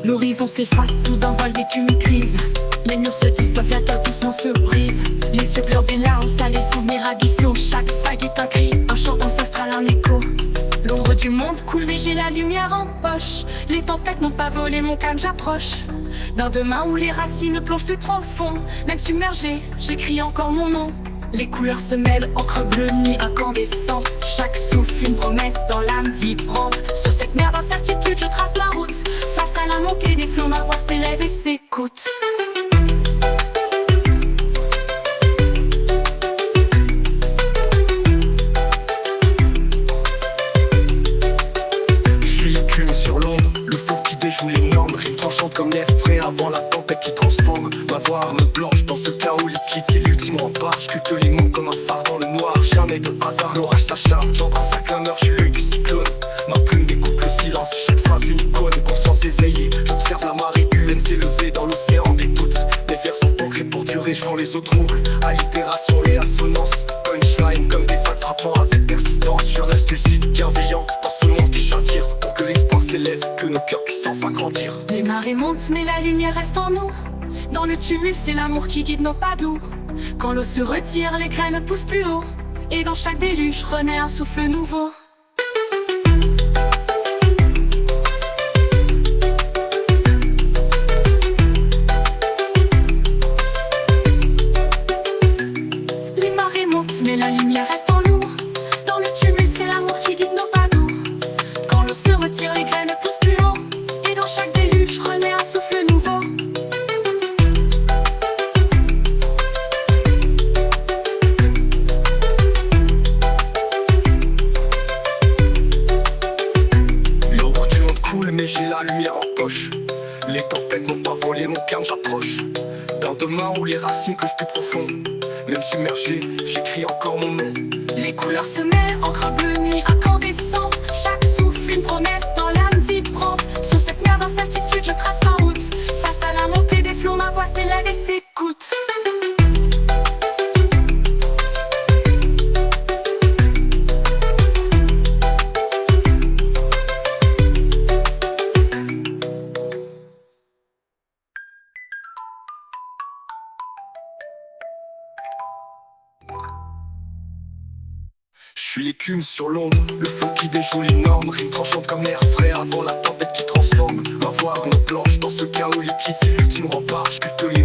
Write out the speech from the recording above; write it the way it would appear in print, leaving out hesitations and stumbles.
L'horizon s'efface sous un voile d'écume grise. Les murs se dissolvent, la terre doucement se brise. Les yeux pleurent des larmes, ça les souvenirs abyssaux. Chaque vague est un cri, un chant ancestral, un écho. L'ombre du monde coule mais j'ai la lumière en poche. Les tempêtes n'ont pas volé mon calme, j'approche d'un demain où les racines plongent plus profond. Même submergé, j'écris encore mon nom. Les couleurs se mêlent, encre bleue, nuit incandescente. Chaque souffle une promesse dans l'âme vibrante. Sur cette mer d'incertitude je trace ma route. Face à la montée des flots, ma voix s'élève et s'écoute. Les normes, rimes tranchantes comme l'air frais avant la tempête qui transforme ma voix arme blanche dans ce chaos liquide. C'est l'ultime rempart, je sculpte les mots comme un phare dans le noir. Jamais de hasard, l'orage s'acharne, j'embrasse la clameur, je suis l'œil du cyclone. Ma plume découpe le silence, chaque phrase une icône. Conscience éveillée, j'observe la marée humaine s'élever dans l'océan des doutes. Les vers sont ancrés pour durer, je vends les eaux troubles. Allitération et assonance, punchline comme des vagues frappant avec persistance. Je reste lucide, bienveillant dans ce monde qui chavire. Pour que l'espoir s'élève, que nos cœurs puissent enfin grandir. Les marées montent mais la lumière reste en nous. Dans le tumulte c'est l'amour qui guide nos pas doux. Quand l'eau se retire les graines poussent plus haut. Et dans chaque déluge renaît un souffle nouveau. Les marées montent mais la lumière reste en nous. Dans le tumulte c'est l'amour qui guide nos pas doux. Quand l'eau se retire les graines poussent plus haut. Et dans chaque déluge renaît un souffle nouveau. L'ombre du monde coule mais j'ai la lumière en poche. Les tempêtes n'ont pas volé mon calme, j'approche d'un demain où les racines creusent plus profond. Même submergé, j'écris encore mon nom. Les couleurs se mêlent, encre bleue, nuit incandescente. Chaque souffle une promesse dans l'âme vibrante. Sur cette mer d'incertitude je trace ma route. Face à la montée des flots ma voix s'élève et s'écoute. Je suis l'écume sur l'onde, le flot qui déjoue les normes. Rimes tranchantes comme l'air frais avant la tempête qui transforme ma voix arme blanche dans ce chaos liquide. C'est l'ultime rempart, je sculpte les